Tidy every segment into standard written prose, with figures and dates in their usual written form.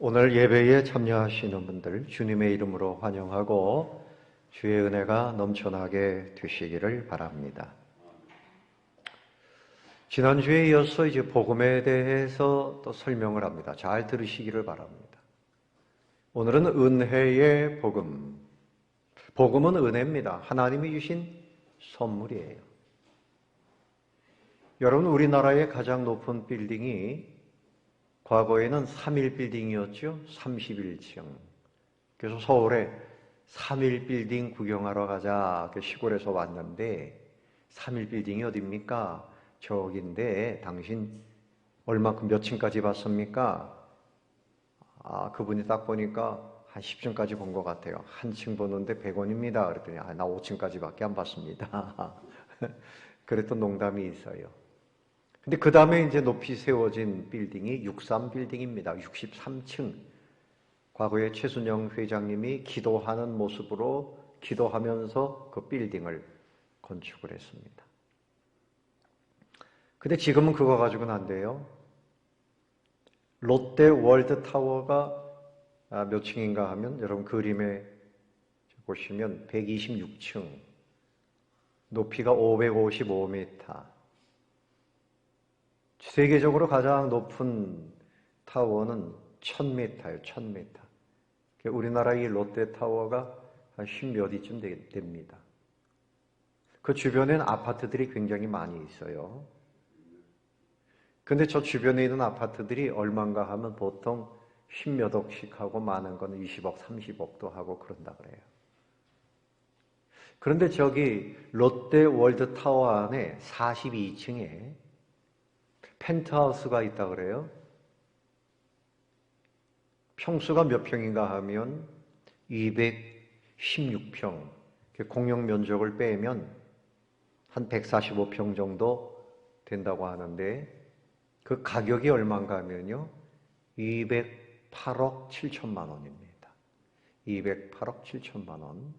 오늘 예배에 참여하시는 분들 주님의 이름으로 환영하고 주의 은혜가 넘쳐나게 되시기를 바랍니다. 지난주에 이어서 이제 복음에 대해서 또 설명을 합니다. 잘 들으시기를 바랍니다. 오늘은 은혜의 복음. 복음은 은혜입니다. 하나님이 주신 선물이에요. 여러분, 우리나라의 가장 높은 빌딩이 과거에는 3.1빌딩이었죠. 31층. 그래서 서울에 3.1빌딩 구경하러 가자. 시골에서 왔는데 3.1빌딩이 어딥니까? 저긴데 당신 얼마큼 몇 층까지 봤습니까? 그분이 딱 보니까 한 10층까지 본 것 같아요. 한 층 보는데 100원입니다. 그랬더니 나 5층까지밖에 안 봤습니다. 그랬던 농담이 있어요. 근데 그 다음에 이제 높이 세워진 빌딩이 63빌딩입니다. 63층. 과거에 최순영 회장님이 기도하는 모습으로 기도하면서 그 빌딩을 건축을 했습니다. 근데 지금은 그거 가지고는 안 돼요. 롯데 월드타워가 몇 층인가 하면 여러분 그림에 보시면 126층, 높이가 555m, 세계적으로 가장 높은 타워는 1000m예요. 1000m. 우리나라 이 롯데타워가 한 10몇 위쯤 됩니다. 그 주변에는 아파트들이 굉장히 많이 있어요. 근데 저 주변에 있는 아파트들이 얼마인가 하면 보통 10몇 억씩 하고 많은 건 20억, 30억도 하고 그런다 그래요. 그런데 저기 롯데 월드타워 안에 42층에 펜트하우스가 있다 그래요. 평수가 몇 평인가 하면 216평. 공용 면적을 빼면 한 145평 정도 된다고 하는데 그 가격이 얼마인가 하면요. 208억 7천만 원입니다. 208억 7천만 원.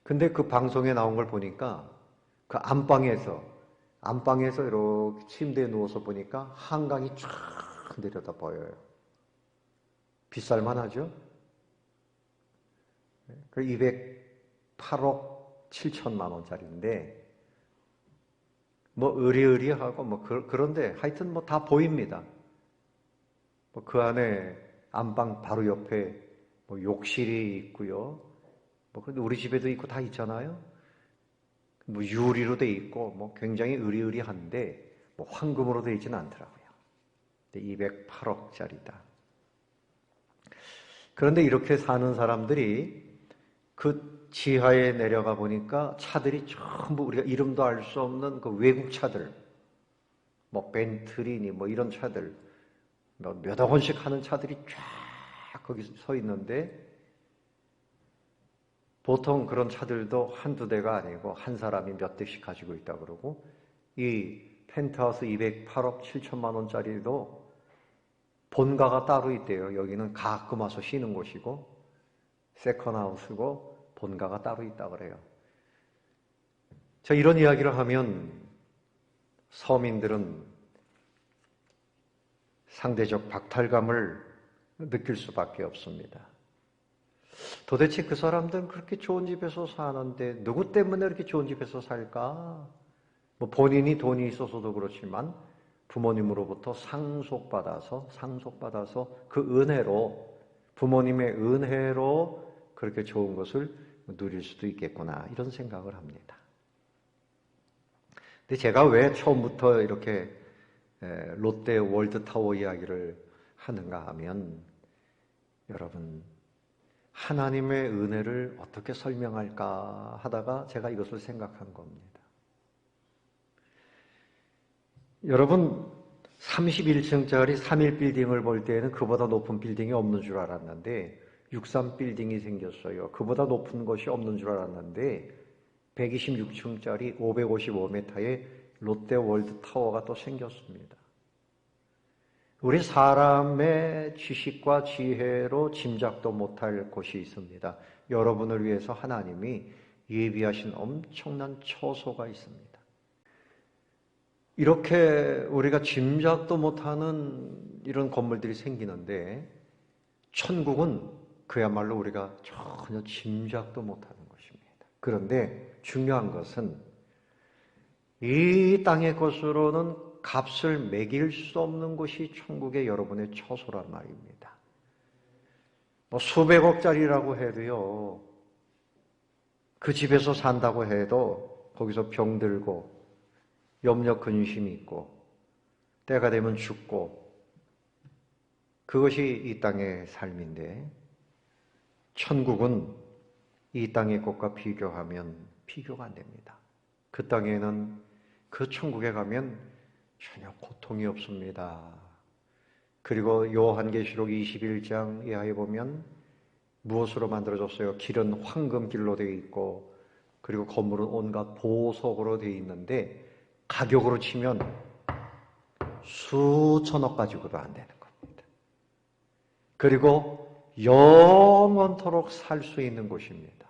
근데 그 방송에 나온 걸 보니까 그 안방에서 이렇게 침대에 누워서 보니까 한강이 쫙 내려다 보여요. 비쌀만 하죠? 그 208억 7천만 원짜리인데 뭐 의리의리하고 그런데 하여튼 다 보입니다. 그 안에 안방 바로 옆에 욕실이 있고요. 그런데 우리 집에도 있고 다 있잖아요. 유리로 돼 있고 굉장히 의리의리한데 황금으로 돼 있지는 않더라고요. 208억짜리다. 그런데 이렇게 사는 사람들이 그 지하에 내려가 보니까 차들이 전부 우리가 이름도 알 수 없는 그 외국 차들, 벤틀리니 이런 차들, 몇억 원씩 하는 차들이 쫙 거기 서 있는데 보통 그런 차들도 한두 대가 아니고 한 사람이 몇 대씩 가지고 있다 그러고 이 펜트하우스 208억 7천만 원짜리도 본가가 따로 있대요. 여기는 가끔 와서 쉬는 곳이고 세컨하우스고 본가가 따로 있다 그래요. 자, 이런 이야기를 하면 서민들은 상대적 박탈감을 느낄 수밖에 없습니다. 도대체 그 사람들은 그렇게 좋은 집에서 사는데 누구 때문에 이렇게 좋은 집에서 살까? 본인이 돈이 있어서도 그렇지만 부모님으로부터 상속받아서 그 은혜로 부모님의 은혜로 그렇게 좋은 것을 누릴 수도 있겠구나 이런 생각을 합니다. 근데 제가 왜 처음부터 이렇게 롯데 월드타워 이야기를 하는가 하면 여러분 하나님의 은혜를 어떻게 설명할까 하다가 제가 이것을 생각한 겁니다. 여러분 31층짜리 3.1빌딩을 볼 때에는 그보다 높은 빌딩이 없는 줄 알았는데 63빌딩이 생겼어요. 그보다 높은 것이 없는 줄 알았는데 126층짜리 555m의 롯데 월드타워가 또 생겼습니다. 우리 사람의 지식과 지혜로 짐작도 못할 곳이 있습니다. 여러분을 위해서 하나님이 예비하신 엄청난 처소가 있습니다. 이렇게 우리가 짐작도 못하는 이런 건물들이 생기는데 천국은 그야말로 우리가 전혀 짐작도 못하는 것입니다. 그런데 중요한 것은 이 땅의 것으로는 값을 매길 수 없는 것이 천국의 여러분의 처소란 말입니다. 뭐 수백억짜리라고 해도요, 그 집에서 산다고 해도 거기서 병들고 염려 근심이 있고 때가 되면 죽고, 그것이 이 땅의 삶인데 천국은 이 땅의 것과 비교하면 비교가 안 됩니다. 그 땅에는, 그 천국에 가면 전혀 고통이 없습니다. 그리고 요한계시록 21장 이하에 보면 무엇으로 만들어졌어요? 길은 황금길로 되어 있고, 그리고 건물은 온갖 보석으로 되어 있는데 가격으로 치면 수천억 가지고도 안 되는 겁니다. 그리고 영원토록 살 수 있는 곳입니다.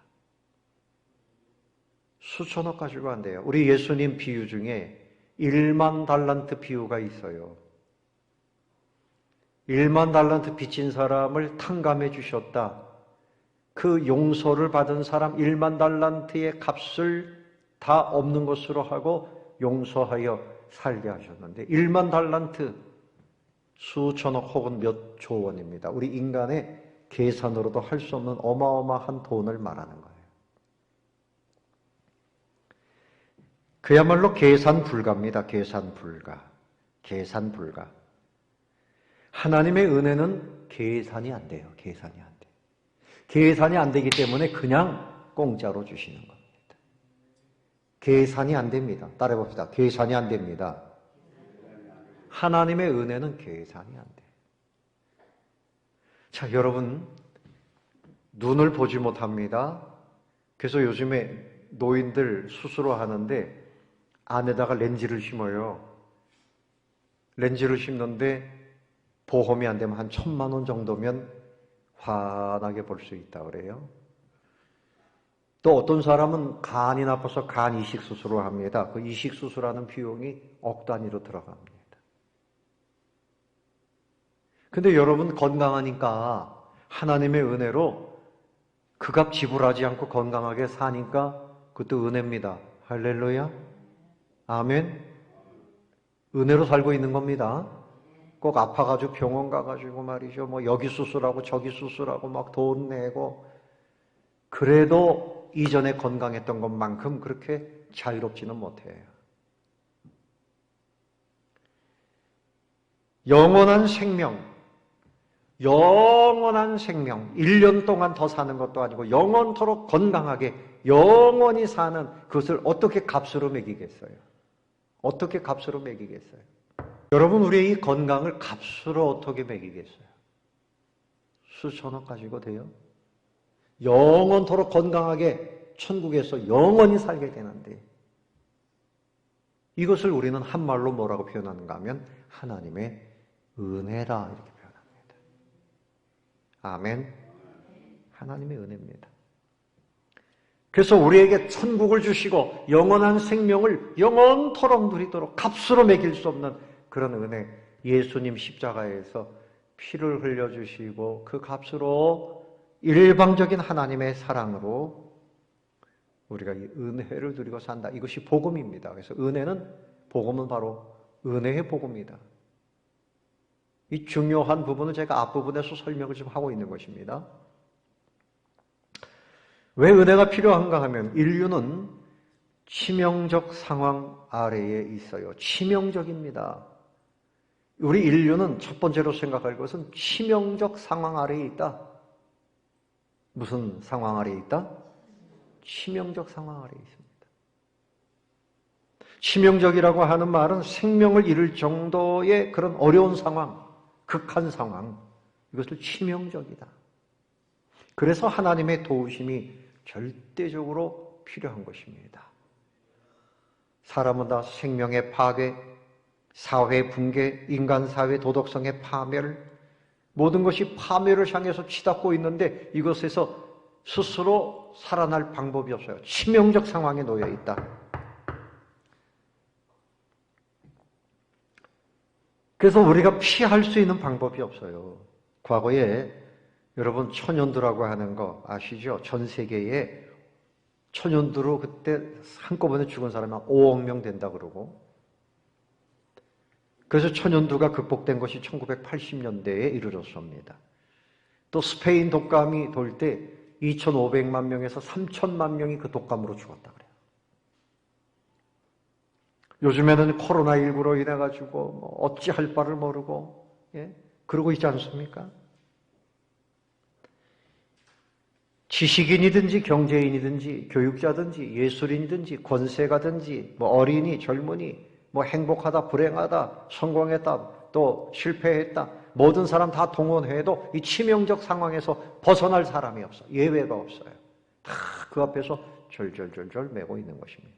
수천억 가지고 안 돼요. 우리 예수님 비유 중에 1만 달란트 비유가 있어요. 1만 달란트 빚진 사람을 탕감해 주셨다. 그 용서를 받은 사람 1만 달란트의 값을 다 없는 것으로 하고 용서하여 살게 하셨는데, 1만 달란트 수천억 혹은 몇 조 원입니다. 우리 인간의 계산으로도 할 수 없는 어마어마한 돈을 말하는 거예요. 그야말로 계산 불가입니다. 계산 불가. 계산 불가. 하나님의 은혜는 계산이 안 돼요. 계산이 안 돼요. 계산이 안 되기 때문에 그냥 공짜로 주시는 겁니다. 계산이 안 됩니다. 따라해 봅시다. 계산이 안 됩니다. 하나님의 은혜는 계산이 안 돼요. 자, 여러분, 눈을 보지 못합니다. 그래서 요즘에 노인들 수술을 하는데 안에다가 렌즈를 심어요. 렌즈를 심는데 보험이 안 되면 한 1,000만 원 정도면 환하게 볼 수 있다 그래요. 또 어떤 사람은 간이 나빠서 간 이식 수술을 합니다. 그 이식 수술하는 비용이 억 단위로 들어갑니다. 근데 여러분, 건강하니까 하나님의 은혜로 그 값 지불하지 않고 건강하게 사니까 그것도 은혜입니다. 할렐루야. 아멘. 은혜로 살고 있는 겁니다. 꼭 아파가지고 병원 가가지고 말이죠. 뭐 여기 수술하고 저기 수술하고 막 돈 내고, 그래도 이전에 건강했던 것만큼 그렇게 자유롭지는 못해요. 영원한 생명, 1년 동안 더 사는 것도 아니고 영원토록 건강하게 영원히 사는 그것을 어떻게 값으로 매기겠어요? 어떻게 값으로 매기겠어요? 여러분, 우리의 이 건강을 값으로 어떻게 매기겠어요? 수천억 가지고 돼요? 영원토록 건강하게 천국에서 영원히 살게 되는데, 이것을 우리는 한말로 뭐라고 표현하는가 하면 하나님의 은혜라 이렇게 표현합니다. 아멘. 하나님의 은혜입니다. 그래서 우리에게 천국을 주시고 영원한 생명을 영원토록 누리도록 값으로 매길 수 없는 그런 은혜, 예수님 십자가에서 피를 흘려주시고 그 값으로 일방적인 하나님의 사랑으로 우리가 이 은혜를 누리고 산다. 이것이 복음입니다. 그래서 복음은 바로 은혜의 복음이다. 이 중요한 부분을 제가 앞부분에서 설명을 좀 하고 있는 것입니다. 왜 은혜가 필요한가 하면 인류는 치명적 상황 아래에 있어요. 치명적입니다. 우리 인류는 첫 번째로 생각할 것은 치명적 상황 아래에 있다. 무슨 상황 아래에 있다? 치명적 상황 아래에 있습니다. 치명적이라고 하는 말은 생명을 잃을 정도의 그런 어려운 상황, 극한 상황, 이것을 치명적이다. 그래서 하나님의 도우심이 절대적으로 필요한 것입니다. 사람은 다 생명의 파괴, 사회 붕괴, 인간 사회 도덕성의 파멸, 모든 것이 파멸을 향해서 치닫고 있는데 이것에서 스스로 살아날 방법이 없어요. 치명적 상황에 놓여 있다. 그래서 우리가 피할 수 있는 방법이 없어요. 과거에 여러분 천연두라고 하는 거 아시죠? 전 세계에 천연두로 그때 한꺼번에 죽은 사람이 한 5억 명 된다 그러고, 그래서 천연두가 극복된 것이 1980년대에 이르렀습니다. 또 스페인 독감이 돌 때 2,500만 명에서 3,000만 명이 그 독감으로 죽었다 그래요. 요즘에는 코로나19로 인해 가지고 어찌할 바를 모르고 그러고 있지 않습니까? 지식인이든지 경제인이든지 교육자든지 예술인이든지 권세가든지 어린이 젊은이 행복하다 불행하다 성공했다 또 실패했다 모든 사람 다 동원해도 이 치명적 상황에서 벗어날 사람이 없어. 예외가 없어요. 다 그 앞에서 절절절절 매고 있는 것입니다.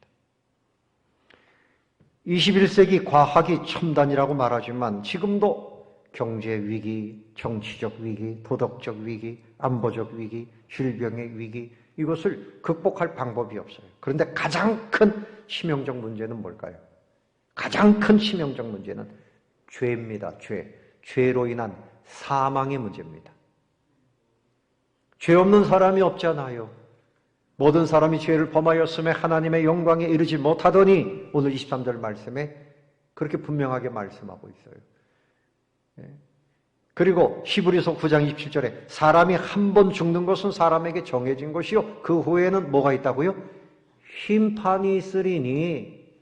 21세기 과학이 첨단이라고 말하지만 지금도 경제 위기, 정치적 위기, 도덕적 위기, 안보적 위기, 질병의 위기, 이것을 극복할 방법이 없어요. 그런데 가장 큰 치명적 문제는 뭘까요? 가장 큰 치명적 문제는 죄입니다. 죄로 인한 사망의 문제입니다. 죄 없는 사람이 없잖아요. 모든 사람이 죄를 범하였음에 하나님의 영광에 이르지 못하더니 오늘 23절 말씀에 그렇게 분명하게 말씀하고 있어요. 그리고 히브리서 9장 27절에 사람이 한 번 죽는 것은 사람에게 정해진 것이요 그 후에는 뭐가 있다고요? 심판이 있으리니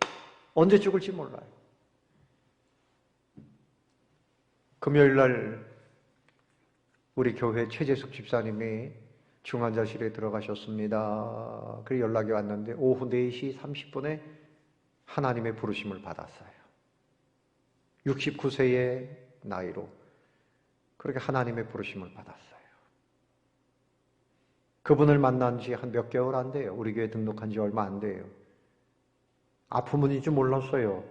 언제 죽을지 몰라요. 금요일날 우리 교회 최재숙 집사님이 중환자실에 들어가셨습니다. 그리고 연락이 왔는데 오후 4시 30분에 하나님의 부르심을 받았어요. 69세의 나이로 그렇게 하나님의 부르심을 받았어요. 그분을 만난 지 한 몇 개월 안 돼요. 우리 교회 등록한 지 얼마 안 돼요. 아픔은 줄 몰랐어요.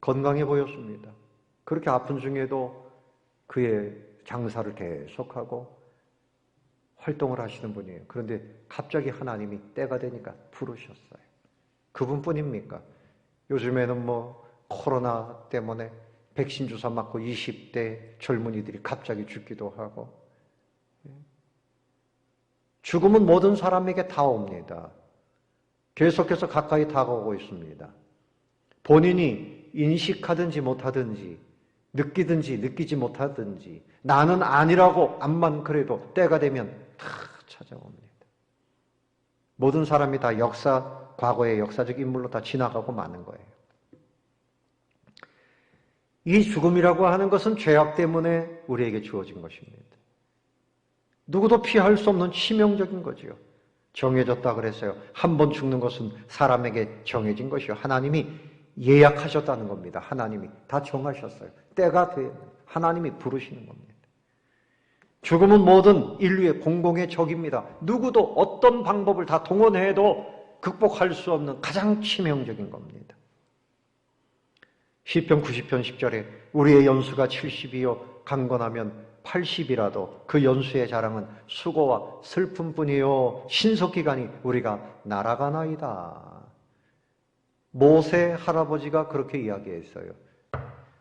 건강해 보였습니다. 그렇게 아픈 중에도 그의 장사를 계속하고 활동을 하시는 분이에요. 그런데 갑자기 하나님이 때가 되니까 부르셨어요. 그분뿐입니까? 요즘에는 코로나 때문에 백신 주사 맞고 20대 젊은이들이 갑자기 죽기도 하고, 죽음은 모든 사람에게 다 옵니다. 계속해서 가까이 다가오고 있습니다. 본인이 인식하든지 못하든지 느끼든지 느끼지 못하든지 나는 아니라고 암만 그래도 때가 되면 다 찾아옵니다. 모든 사람이 다 과거의 역사적 인물로 다 지나가고 마는 거예요. 이 죽음이라고 하는 것은 죄악 때문에 우리에게 주어진 것입니다. 누구도 피할 수 없는 치명적인 거지요. 정해졌다 그랬어요. 한 번 죽는 것은 사람에게 정해진 것이요. 하나님이 예약하셨다는 겁니다. 하나님이 다 정하셨어요. 때가 되면 하나님이 부르시는 겁니다. 죽음은 모든 인류의 공공의 적입니다. 누구도 어떤 방법을 다 동원해도 극복할 수 없는 가장 치명적인 겁니다. 시편 90편 10절에 우리의 연수가 70이요 강건하면 80이라도 그 연수의 자랑은 수고와 슬픔뿐이요 신속기간이 우리가 날아가나이다. 모세 할아버지가 그렇게 이야기했어요.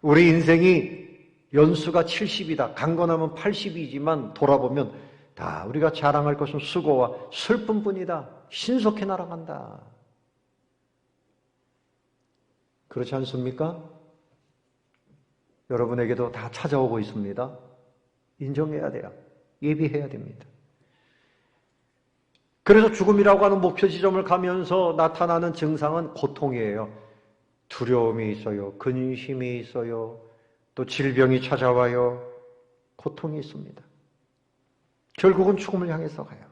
우리 인생이 연수가 70이다. 강건하면 80이지만 돌아보면 다 우리가 자랑할 것은 수고와 슬픔뿐이다. 신속히 날아간다. 그렇지 않습니까? 여러분에게도 다 찾아오고 있습니다. 인정해야 돼요. 예비해야 됩니다. 그래서 죽음이라고 하는 목표 지점을 가면서 나타나는 증상은 고통이에요. 두려움이 있어요. 근심이 있어요. 또 질병이 찾아와요. 고통이 있습니다. 결국은 죽음을 향해서 가요.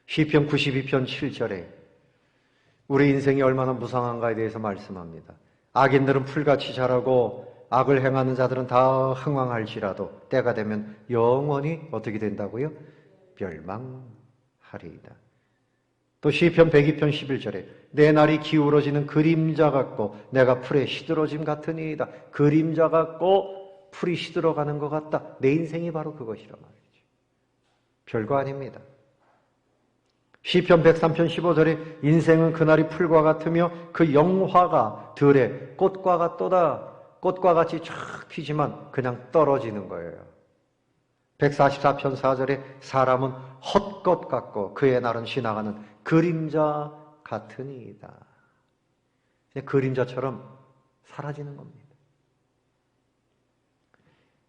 시편 92편 7절에 우리 인생이 얼마나 무상한가에 대해서 말씀합니다. 악인들은 풀같이 자라고 악을 행하는 자들은 다 흥왕할지라도 때가 되면 영원히 어떻게 된다고요? 멸망하리이다. 또 시편 102편 11절에 내 날이 기울어지는 그림자 같고 내가 풀에 시들어짐 같으니이다. 그림자 같고 풀이 시들어가는 것 같다. 내 인생이 바로 그것이란 말이죠. 별거 아닙니다. 시편 103편 15절에 인생은 그날이 풀과 같으며 그 영화가 들에 꽃과 같도다. 꽃과 같이 쫙 피지만 그냥 떨어지는 거예요. 144편 4절에 사람은 헛것 같고 그의 날은 지나가는 그림자 같으니이다. 그림자처럼 사라지는 겁니다.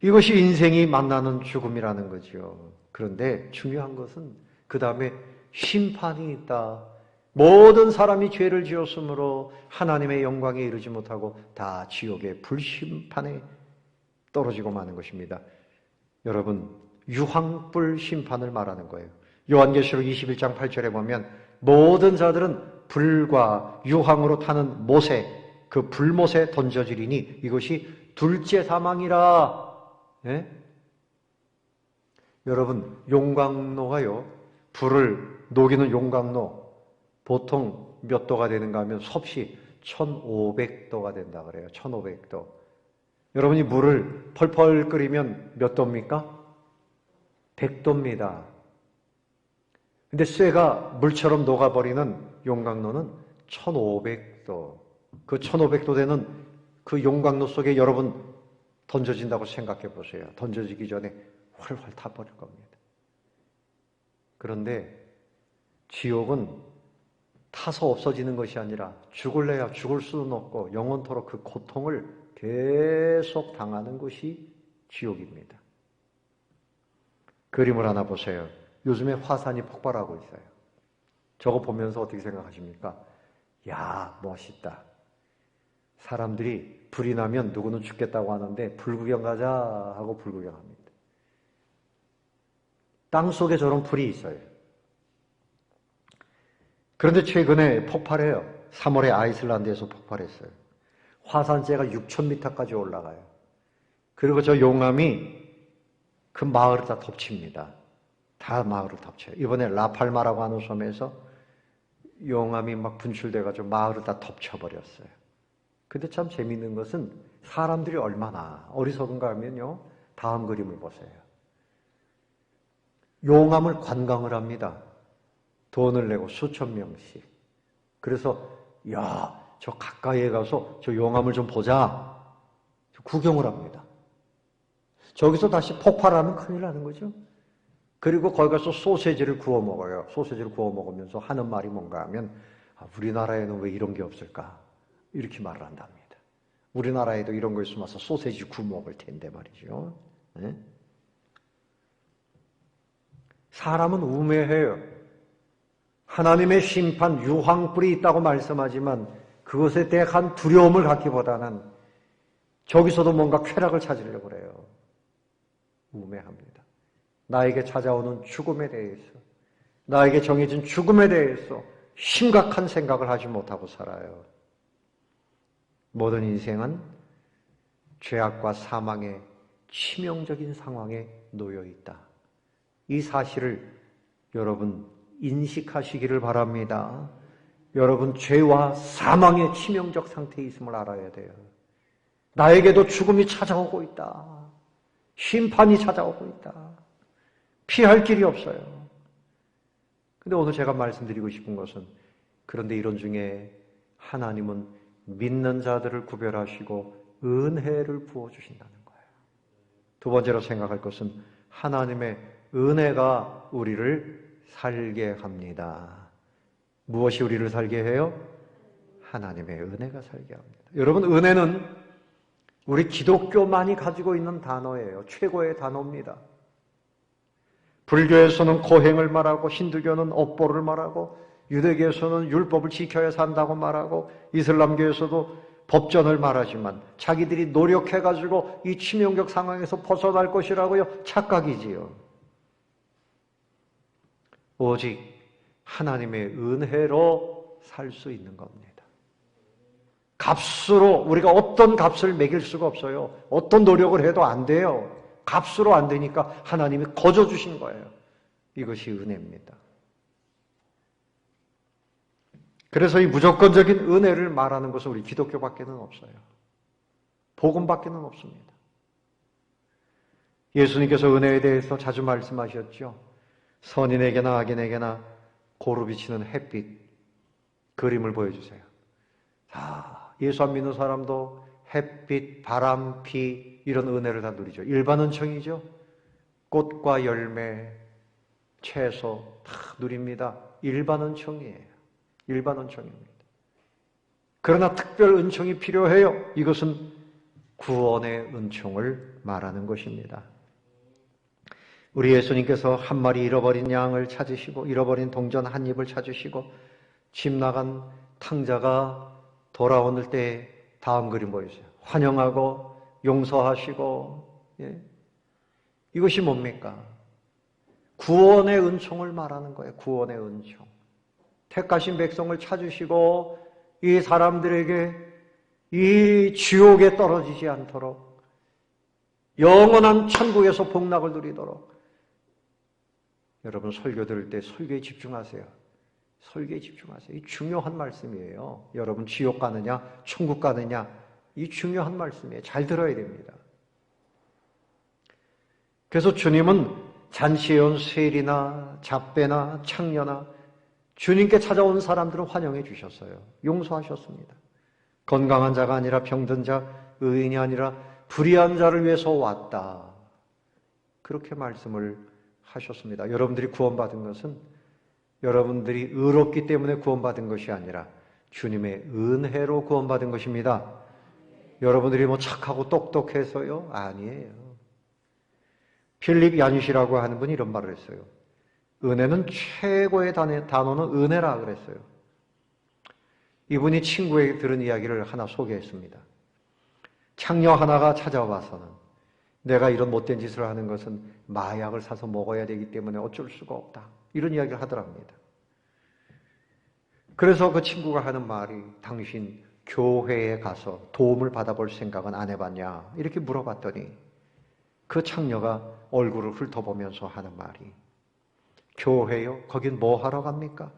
이것이 인생이 만나는 죽음이라는 거죠. 그런데 중요한 것은 그 다음에 심판이 있다. 모든 사람이 죄를 지었으므로 하나님의 영광에 이르지 못하고 다 지옥의 불심판에 떨어지고 마는 것입니다. 여러분, 유황불 심판을 말하는 거예요. 요한계시록 21장 8절에 보면 모든 자들은 불과 유황으로 타는 못에, 그 불못에 던져지리니 이것이 둘째 사망이라. 예? 여러분, 용광로가요, 불을 녹이는 용광로 보통 몇 도가 되는가 하면 섭씨 1500도가 된다 그래요. 1500도. 여러분이 물을 펄펄 끓이면 몇 도입니까? 100도입니다. 근데 쇠가 물처럼 녹아버리는 용광로는 1500도. 그 1500도 되는 그 용광로 속에 여러분 던져진다고 생각해 보세요. 던져지기 전에 훨훨 타버릴 겁니다. 그런데 지옥은 타서 없어지는 것이 아니라 죽을래야 죽을 수는 없고 영원토록 그 고통을 계속 당하는 것이 지옥입니다. 그림을 하나 보세요. 요즘에 화산이 폭발하고 있어요. 저거 보면서 어떻게 생각하십니까? 야, 멋있다. 사람들이 불이 나면 누구는 죽겠다고 하는데 불구경 가자 하고 불구경합니다. 땅 속에 저런 불이 있어요. 그런데 최근에 폭발해요. 3월에 아이슬란드에서 폭발했어요. 화산재가 6,000m까지 올라가요. 그리고 저 용암이 그 마을을 다 덮칩니다. 다 마을을 덮쳐요. 이번에 라팔마라고 하는 섬에서 용암이 막 분출돼가지고 마을을 다 덮쳐버렸어요. 근데 참 재미있는 것은 사람들이 얼마나 어리석은가 하면요. 다음 그림을 보세요. 용암을 관광을 합니다. 돈을 내고 수천 명씩. 그래서 야, 저 가까이에 가서 저 용암을 좀 보자. 구경을 합니다. 저기서 다시 폭발하면 큰일 나는 거죠. 그리고 거기 가서 소세지를 구워 먹어요. 소세지를 구워 먹으면서 하는 말이 뭔가 하면 우리나라에는 왜 이런 게 없을까? 이렇게 말을 한답니다. 우리나라에도 이런 거 있으면 와서 소세지 구워 먹을 텐데 말이죠. 네? 사람은 우매해요. 하나님의 심판, 유황불이 있다고 말씀하지만 그것에 대한 두려움을 갖기보다는 저기서도 뭔가 쾌락을 찾으려고 그래요. 우매합니다. 나에게 찾아오는 죽음에 대해서, 나에게 정해진 죽음에 대해서 심각한 생각을 하지 못하고 살아요. 모든 인생은 죄악과 사망의 치명적인 상황에 놓여 있다. 이 사실을 여러분 인식하시기를 바랍니다. 여러분 죄와 사망의 치명적 상태에 있음을 알아야 돼요. 나에게도 죽음이 찾아오고 있다. 심판이 찾아오고 있다. 피할 길이 없어요. 근데 오늘 제가 말씀드리고 싶은 것은 그런데 이런 중에 하나님은 믿는 자들을 구별하시고 은혜를 부어주신다는 거예요. 두 번째로 생각할 것은 하나님의 은혜가 우리를 살게 합니다. 무엇이 우리를 살게 해요? 하나님의 은혜가 살게 합니다. 여러분, 은혜는 우리 기독교만이 가지고 있는 단어예요. 최고의 단어입니다. 불교에서는 고행을 말하고, 힌두교는 업보를 말하고, 유대교에서는 율법을 지켜야 산다고 말하고, 이슬람교에서도 법전을 말하지만 자기들이 노력해가지고 이 치명적 상황에서 벗어날 것이라고요? 착각이지요. 오직 하나님의 은혜로 살 수 있는 겁니다. 값으로 우리가 어떤 값을 매길 수가 없어요. 어떤 노력을 해도 안 돼요. 값으로 안 되니까 하나님이 거저 주신 거예요. 이것이 은혜입니다. 그래서 이 무조건적인 은혜를 말하는 것은 우리 기독교밖에는 없어요. 복음밖에는 없습니다. 예수님께서 은혜에 대해서 자주 말씀하셨죠. 선인에게나 악인에게나 고루 비치는 햇빛 그림을 보여주세요. 예수 안 믿는 사람도 햇빛, 바람, 비 이런 은혜를 다 누리죠. 일반 은총이죠. 꽃과 열매, 채소 다 누립니다. 일반 은총이에요. 일반 은총입니다. 그러나 특별 은총이 필요해요. 이것은 구원의 은총을 말하는 것입니다. 우리 예수님께서 한 마리 잃어버린 양을 찾으시고 잃어버린 동전 한 입을 찾으시고 집 나간 탕자가 돌아오는 때 다음 그림 보여주세요. 환영하고 용서하시고 이것이 뭡니까? 구원의 은총을 말하는 거예요. 구원의 은총. 택하신 백성을 찾으시고 이 사람들에게 이 지옥에 떨어지지 않도록 영원한 천국에서 복락을 누리도록 여러분 설교 들을 때 설교에 집중하세요. 설교에 집중하세요. 이 중요한 말씀이에요. 여러분 지옥 가느냐 천국 가느냐 이 중요한 말씀이에요. 잘 들어야 됩니다. 그래서 주님은 잔치해온 세리나 잡배나 창녀나 주님께 찾아온 사람들을 환영해 주셨어요. 용서하셨습니다. 건강한 자가 아니라 병든 자, 의인이 아니라 불의한 자를 위해서 왔다. 그렇게 말씀을 하셨습니다. 여러분들이 구원받은 것은 여러분들이 의롭기 때문에 구원받은 것이 아니라 주님의 은혜로 구원받은 것입니다. 여러분들이 뭐 착하고 똑똑해서요? 아니에요. 필립 야니시라고 하는 분이 이런 말을 했어요. 은혜는 최고의 단어는 은혜라 그랬어요. 이분이 친구에게 들은 이야기를 하나 소개했습니다. 창녀 하나가 찾아와서는 내가 이런 못된 짓을 하는 것은 마약을 사서 먹어야 되기 때문에 어쩔 수가 없다. 이런 이야기를 하더랍니다. 그래서 그 친구가 하는 말이 당신 교회에 가서 도움을 받아볼 생각은 안 해봤냐? 이렇게 물어봤더니 그 창녀가 얼굴을 훑어보면서 하는 말이 교회요? 거긴 뭐 하러 갑니까?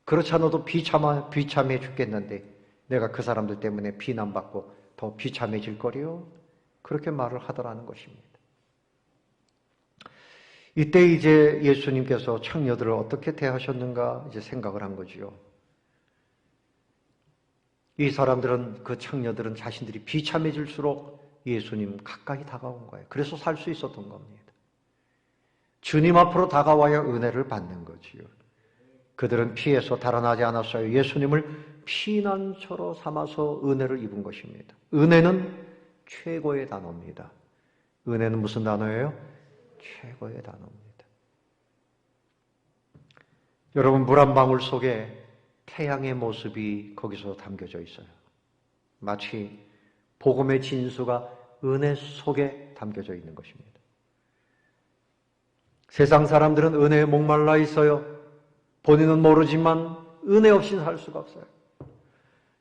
그렇지 않아도 비참해 죽겠는데 내가 그 사람들 때문에 비난받고 더 비참해질 거리요? 그렇게 말을 하더라는 것입니다. 이때 이제 예수님께서 창녀들을 어떻게 대하셨는가 이제 생각을 한 거지요. 이 사람들은 그 창녀들은 자신들이 비참해질수록 예수님 가까이 다가온 거예요. 그래서 살 수 있었던 겁니다. 주님 앞으로 다가와야 은혜를 받는 거지요. 그들은 피해서 달아나지 않았어요. 예수님을 피난처로 삼아서 은혜를 입은 것입니다. 은혜는 최고의 단어입니다. 은혜는 무슨 단어예요? 최고의 단어입니다. 여러분 물 한 방울 속에 태양의 모습이 거기서 담겨져 있어요. 마치 복음의 진수가 은혜 속에 담겨져 있는 것입니다. 세상 사람들은 은혜에 목말라 있어요. 본인은 모르지만 은혜 없이는 살 수가 없어요.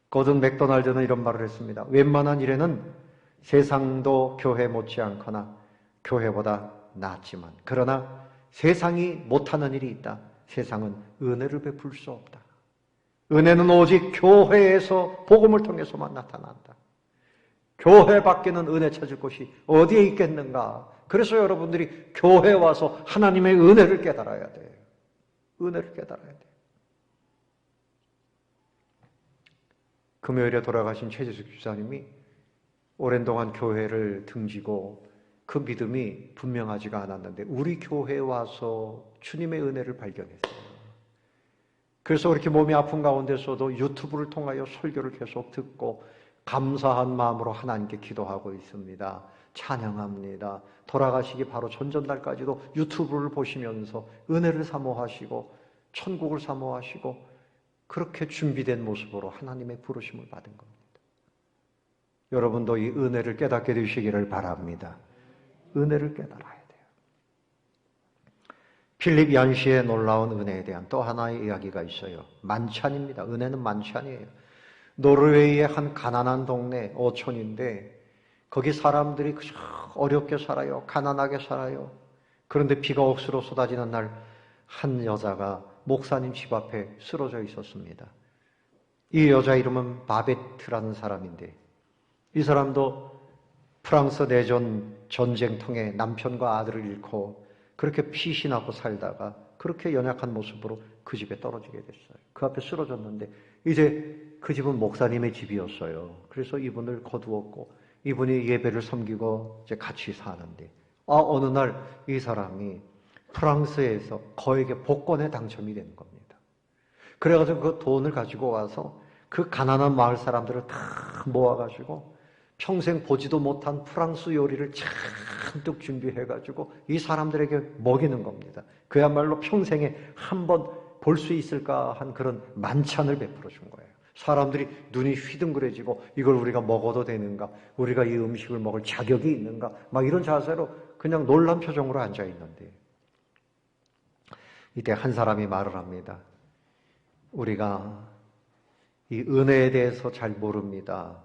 거든 맥도날드는 이런 말을 했습니다. 웬만한 일에는 세상도 교회 못지않거나 교회보다 낫지만 그러나 세상이 못하는 일이 있다. 세상은 은혜를 베풀 수 없다. 은혜는 오직 교회에서 복음을 통해서만 나타난다. 교회 밖에는 은혜 찾을 곳이 어디에 있겠는가? 그래서 여러분들이 교회에 와서 하나님의 은혜를 깨달아야 돼요. 은혜를 깨달아야 돼요. 금요일에 돌아가신 최재숙 집사님이 오랜 동안 교회를 등지고 그 믿음이 분명하지가 않았는데 우리 교회에 와서 주님의 은혜를 발견했어요. 그래서 이렇게 몸이 아픈 가운데서도 유튜브를 통하여 설교를 계속 듣고 감사한 마음으로 하나님께 기도하고 있습니다. 찬양합니다. 돌아가시기 바로 전전날까지도 유튜브를 보시면서 은혜를 사모하시고 천국을 사모하시고 그렇게 준비된 모습으로 하나님의 부르심을 받은 겁니다. 여러분도 이 은혜를 깨닫게 되시기를 바랍니다. 은혜를 깨달아야 돼요. 필립 얀시의 놀라운 은혜에 대한 또 하나의 이야기가 있어요. 만찬입니다. 은혜는 만찬이에요. 노르웨이의 한 가난한 동네 어촌인데 거기 사람들이 그저 어렵게 살아요. 가난하게 살아요. 그런데 비가 억수로 쏟아지는 날 한 여자가 목사님 집 앞에 쓰러져 있었습니다. 이 여자 이름은 바베트라는 사람인데 이 사람도 프랑스 내전 전쟁통에 남편과 아들을 잃고 그렇게 피신하고 살다가 그렇게 연약한 모습으로 그 집에 떨어지게 됐어요. 그 앞에 쓰러졌는데 이제 그 집은 목사님의 집이었어요. 그래서 이분을 거두었고 이분이 예배를 섬기고 이제 같이 사는데 어느 날 이 사람이 프랑스에서 거액의 복권에 당첨이 되는 겁니다. 그래가지고 그 돈을 가지고 와서 그 가난한 마을 사람들을 다 모아가지고 평생 보지도 못한 프랑스 요리를 잔뜩 준비해가지고 이 사람들에게 먹이는 겁니다. 그야말로 평생에 한 번 볼 수 있을까 한 그런 만찬을 베풀어 준 거예요. 사람들이 눈이 휘둥그레지고 이걸 우리가 먹어도 되는가? 우리가 이 음식을 먹을 자격이 있는가? 막 이런 자세로 그냥 놀란 표정으로 앉아 있는데 이때 한 사람이 말을 합니다. 우리가 이 은혜에 대해서 잘 모릅니다.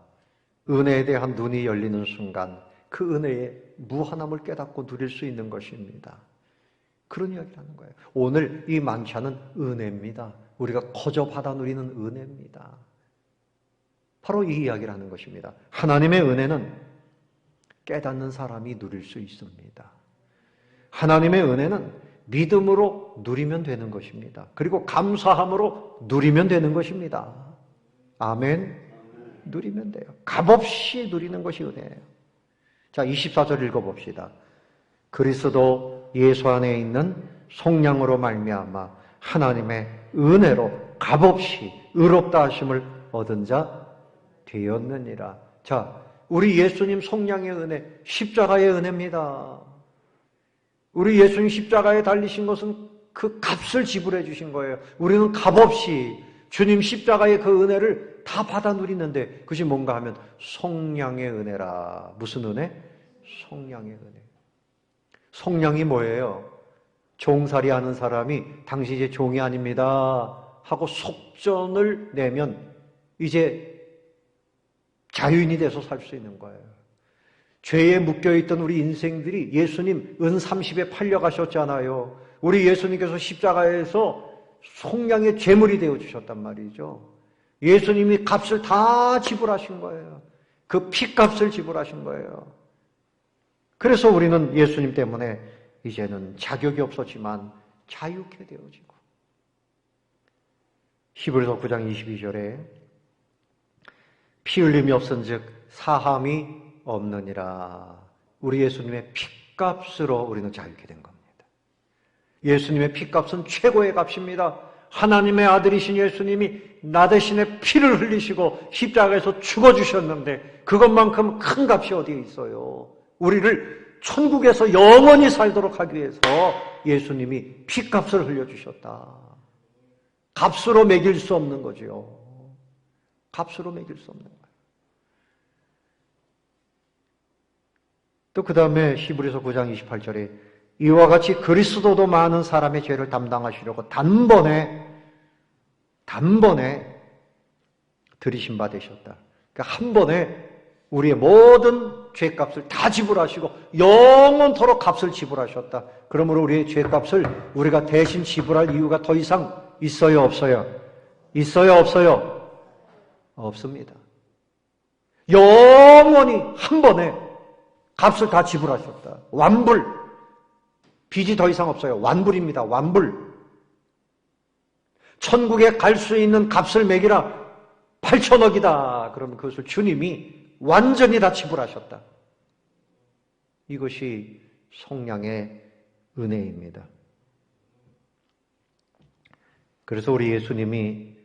은혜에 대한 눈이 열리는 순간 그 은혜의 무한함을 깨닫고 누릴 수 있는 것입니다. 그런 이야기를 하는 거예요. 오늘 이 만찬은 은혜입니다. 우리가 거저 받아 누리는 은혜입니다. 바로 이 이야기를 하는 것입니다. 하나님의 은혜는 깨닫는 사람이 누릴 수 있습니다. 하나님의 은혜는 믿음으로 누리면 되는 것입니다. 그리고 감사함으로 누리면 되는 것입니다. 아멘. 누리면 돼요. 값없이 누리는 것이 은혜예요. 자, 24절 읽어봅시다. 그리스도 예수 안에 있는 속량으로 말미암아 하나님의 은혜로 값없이 의롭다 하심을 얻은 자 되었느니라. 자, 우리 예수님 속량의 은혜, 십자가의 은혜입니다. 우리 예수님 십자가에 달리신 것은 그 값을 지불해 주신 거예요. 우리는 값없이 주님 십자가의 그 은혜를 다 받아 누리는데 그것이 뭔가 하면 속량의 은혜라. 무슨 은혜? 속량의 은혜. 속량이 뭐예요? 종살이 하는 사람이 당신 이제 종이 아닙니다 하고 속전을 내면 이제 자유인이 돼서 살 수 있는 거예요. 죄에 묶여있던 우리 인생들이 예수님 은 30에 팔려가셨잖아요. 우리 예수님께서 십자가에서 속량의 제물이 되어주셨단 말이죠. 예수님이 값을 다 지불하신 거예요. 그 피값을 지불하신 거예요. 그래서 우리는 예수님 때문에 이제는 자격이 없었지만 자유케 되어지고 히브리서 9장 22절에 피 흘림이 없은즉 사함이 없느니라. 우리 예수님의 피값으로 우리는 자유케 된 겁니다. 예수님의 피값은 최고의 값입니다. 하나님의 아들이신 예수님이 나 대신에 피를 흘리시고 십자가에서 죽어주셨는데 그것만큼 큰 값이 어디에 있어요? 우리를 천국에서 영원히 살도록 하기 위해서 예수님이 피값을 흘려주셨다. 값으로 매길 수 없는 거죠. 값으로 매길 수 없는 거예요. 또 그 다음에 히브리서 9장 28절에 이와 같이 그리스도도 많은 사람의 죄를 담당하시려고 단번에 들이심 받으셨다. 그러니까 한 번에 우리의 모든 죄값을 다 지불하시고 영원토록 값을 지불하셨다. 그러므로 우리의 죄값을 우리가 대신 지불할 이유가 더 이상 있어요, 없어요? 있어요, 없어요? 없습니다. 영원히 한 번에 값을 다 지불하셨다. 완불. 빚이 더 이상 없어요. 완불입니다. 완불. 천국에 갈 수 있는 값을 매기라 8천억이다. 그러면 그것을 주님이 완전히 다 지불하셨다. 이것이 속량의 은혜입니다. 그래서 우리 예수님이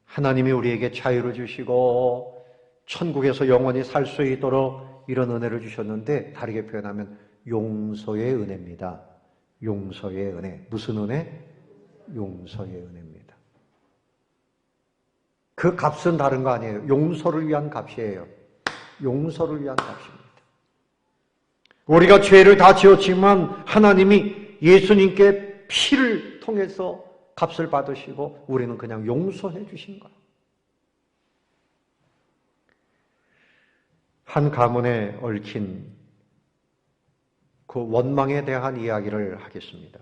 하나님이 우리에게 자유를 주시고 천국에서 영원히 살 수 있도록 이런 은혜를 주셨는데 다르게 표현하면 용서의 은혜입니다. 용서의 은혜. 무슨 은혜? 용서의 은혜입니다. 그 값은 다른 거 아니에요. 용서를 위한 값이에요. 용서를 위한 값입니다. 우리가 죄를 다 지었지만 하나님이 예수님께 피를 통해서 값을 받으시고 우리는 그냥 용서해 주신 거예요. 한 가문에 얽힌 그 원망에 대한 이야기를 하겠습니다.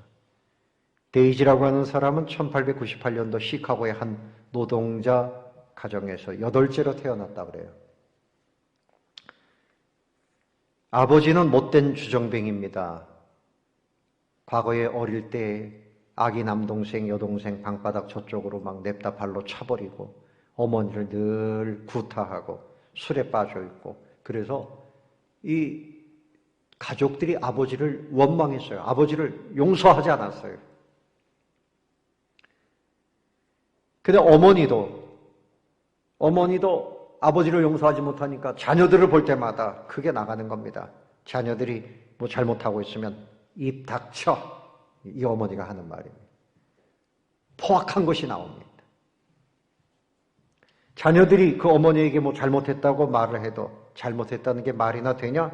데이지라고 하는 사람은 1898년도 시카고의 한 노동자 가정에서 8째로 태어났다 그래요. 아버지는 못된 주정뱅이입니다. 과거에 어릴 때 아기 남동생, 여동생 방바닥 저쪽으로 막 냅다 발로 차버리고 어머니를 늘 구타하고 술에 빠져 있고 그래서 이 가족들이 아버지를 원망했어요. 아버지를 용서하지 않았어요. 근데 어머니도 아버지를 용서하지 못하니까 자녀들을 볼 때마다 크게 나가는 겁니다. 자녀들이 뭐 잘못하고 있으면 입 닥쳐. 이 어머니가 하는 말입니다. 포악한 것이 나옵니다. 자녀들이 그 어머니에게 뭐 잘못했다고 말을 해도 잘못했다는 게 말이나 되냐?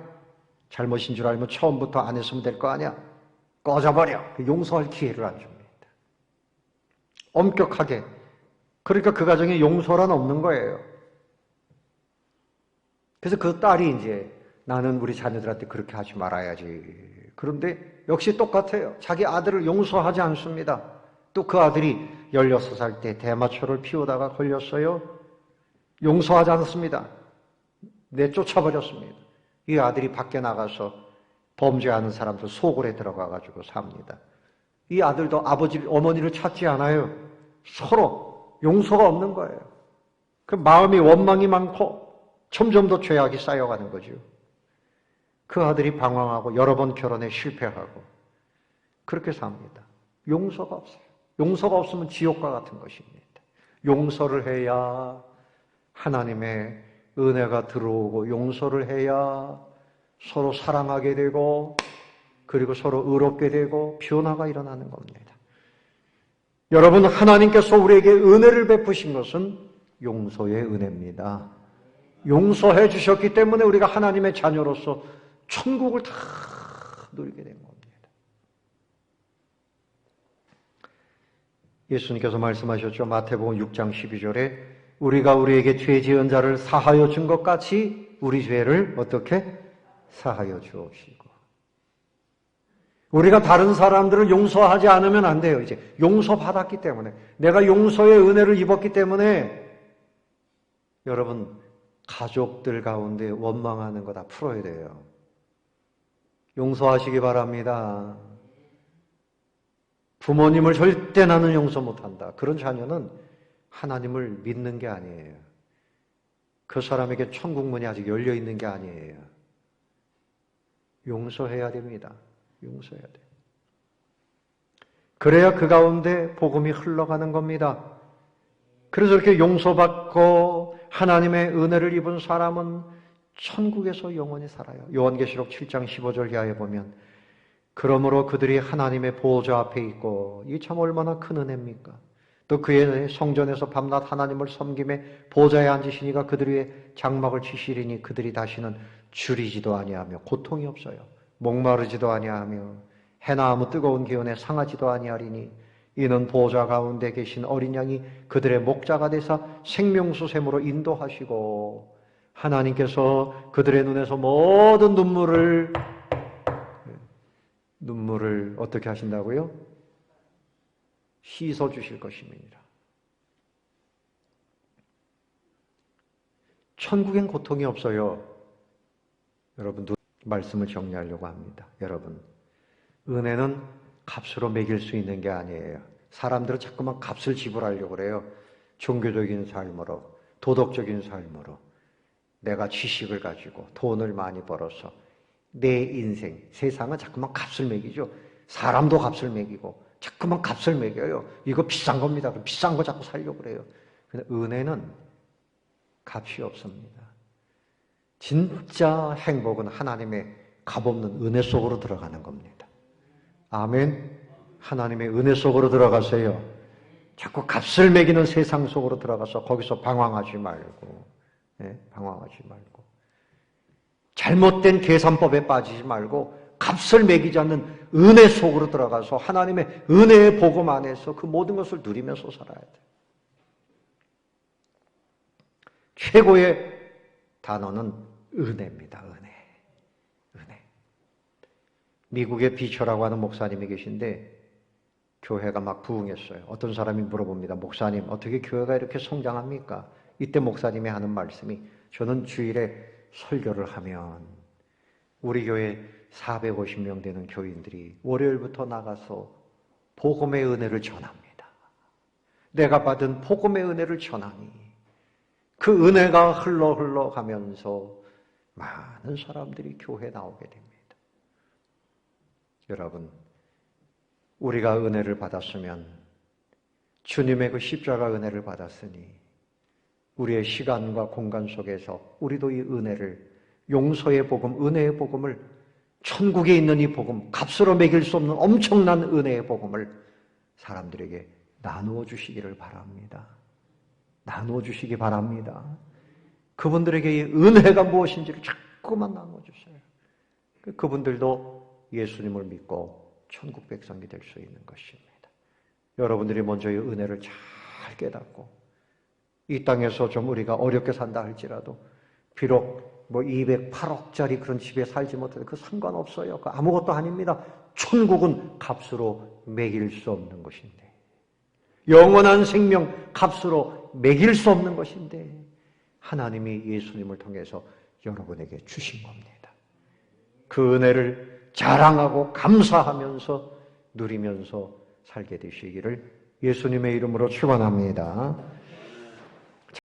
잘못인 줄 알면 처음부터 안 했으면 될 거 아니야? 꺼져버려. 용서할 기회를 안 줍니다. 엄격하게. 그러니까 그 가정에 용서란 없는 거예요. 그래서 그 딸이 이제 나는 우리 자녀들한테 그렇게 하지 말아야지. 그런데 역시 똑같아요. 자기 아들을 용서하지 않습니다. 또 그 아들이 16살 때 대마초를 피우다가 걸렸어요. 용서하지 않습니다. 내쫓아버렸습니다. 이 아들이 밖에 나가서 범죄하는 사람들 소굴에 들어가가지고 삽니다. 이 아들도 어머니를 찾지 않아요. 서로 용서가 없는 거예요. 그 마음이 원망이 많고 점점 더 죄악이 쌓여가는 거죠. 그 아들이 방황하고 여러 번 결혼에 실패하고 그렇게 삽니다. 용서가 없어요. 용서가 없으면 지옥과 같은 것입니다. 용서를 해야 하나님의 은혜가 들어오고 용서를 해야 서로 사랑하게 되고 그리고 서로 의롭게 되고 변화가 일어나는 겁니다. 여러분, 하나님께서 우리에게 은혜를 베푸신 것은 용서의 은혜입니다. 용서해 주셨기 때문에 우리가 하나님의 자녀로서 천국을 다 누리게 된 겁니다. 예수님께서 말씀하셨죠. 마태복음 6장 12절에 우리가 우리에게 죄 지은 자를 사하여 준 것 같이 우리 죄를 어떻게 사하여 주옵시고. 우리가 다른 사람들을 용서하지 않으면 안 돼요. 이제 용서받았기 때문에 내가 용서의 은혜를 입었기 때문에 여러분 가족들 가운데 원망하는 거 다 풀어야 돼요. 용서하시기 바랍니다. 부모님을 절대 나는 용서 못한다. 그런 자녀는 하나님을 믿는 게 아니에요. 그 사람에게 천국 문이 아직 열려 있는 게 아니에요. 용서해야 됩니다. 용서해야 돼요. 그래야 그 가운데 복음이 흘러가는 겁니다. 그래서 이렇게 용서받고 하나님의 은혜를 입은 사람은 천국에서 영원히 살아요. 요한계시록 7장 15절 이하에 보면 그러므로 그들이 하나님의 보호자 앞에 있고 이 참 얼마나 큰 은혜입니까? 또 그의 성전에서 밤낮 하나님을 섬김에 보호자에 앉으시니가 그들 위에 장막을 치시리니 그들이 다시는 줄이지도 아니하며 고통이 없어요. 목마르지도 아니하며 해나 아무 뜨거운 기운에 상하지도 아니하리니 이는 보호자 가운데 계신 어린 양이 그들의 목자가 되사 생명수 샘으로 인도하시고 하나님께서 그들의 눈에서 모든 눈물을 어떻게 하신다고요? 씻어 주실 것입니다. 천국엔 고통이 없어요. 여러분, 말씀을 정리하려고 합니다. 여러분, 은혜는 값으로 매길 수 있는 게 아니에요. 사람들은 자꾸만 값을 지불하려고 그래요. 종교적인 삶으로, 도덕적인 삶으로. 내가 지식을 가지고 돈을 많이 벌어서 내 인생, 세상은 자꾸만 값을 매기죠. 사람도 값을 매기고 자꾸만 값을 매겨요. 이거 비싼 겁니다. 비싼 거 자꾸 살려고 그래요. 근데 은혜는 값이 없습니다. 진짜 행복은 하나님의 값없는 은혜 속으로 들어가는 겁니다. 아멘. 하나님의 은혜 속으로 들어가세요. 자꾸 값을 매기는 세상 속으로 들어가서 거기서 방황하지 말고, 방황하지 말고, 잘못된 계산법에 빠지지 말고 값을 매기지 않는 은혜 속으로 들어가서 하나님의 은혜의 복음 안에서 그 모든 것을 누리면서 살아야 돼요. 최고의 단어는 은혜입니다. 은혜. 미국의 비처라고 하는 목사님이 계신데 교회가 막 부흥했어요. 어떤 사람이 물어봅니다. 목사님, 어떻게 교회가 이렇게 성장합니까? 이때 목사님이 하는 말씀이 저는 주일에 설교를 하면 우리 교회 450명 되는 교인들이 월요일부터 나가서 복음의 은혜를 전합니다. 내가 받은 복음의 은혜를 전하니 그 은혜가 흘러가면서 많은 사람들이 교회에 나오게 됩니다. 여러분, 우리가 은혜를 받았으면 주님의 그 십자가 은혜를 받았으니 우리의 시간과 공간 속에서 우리도 이 은혜를, 용서의 복음, 은혜의 복음을, 천국에 있는 이 복음, 값으로 매길 수 없는 엄청난 은혜의 복음을 사람들에게 나누어 주시기를 바랍니다. 나누어 주시기 바랍니다. 그분들에게 이 은혜가 무엇인지를 자꾸만 나누어 주세요. 그분들도 예수님을 믿고 천국 백성이 될 수 있는 것입니다. 여러분들이 먼저 이 은혜를 잘 깨닫고 이 땅에서 좀 우리가 어렵게 산다 할지라도 비록 208억짜리 그런 집에 살지 못해도 그 상관없어요. 그 아무것도 아닙니다. 천국은 값으로 매길 수 없는 것인데, 영원한 생명 값으로 매길 수 없는 것인데 하나님이 예수님을 통해서 여러분에게 주신 겁니다. 그 은혜를 자랑하고 감사하면서 누리면서 살게 되시기를 예수님의 이름으로 축원합니다.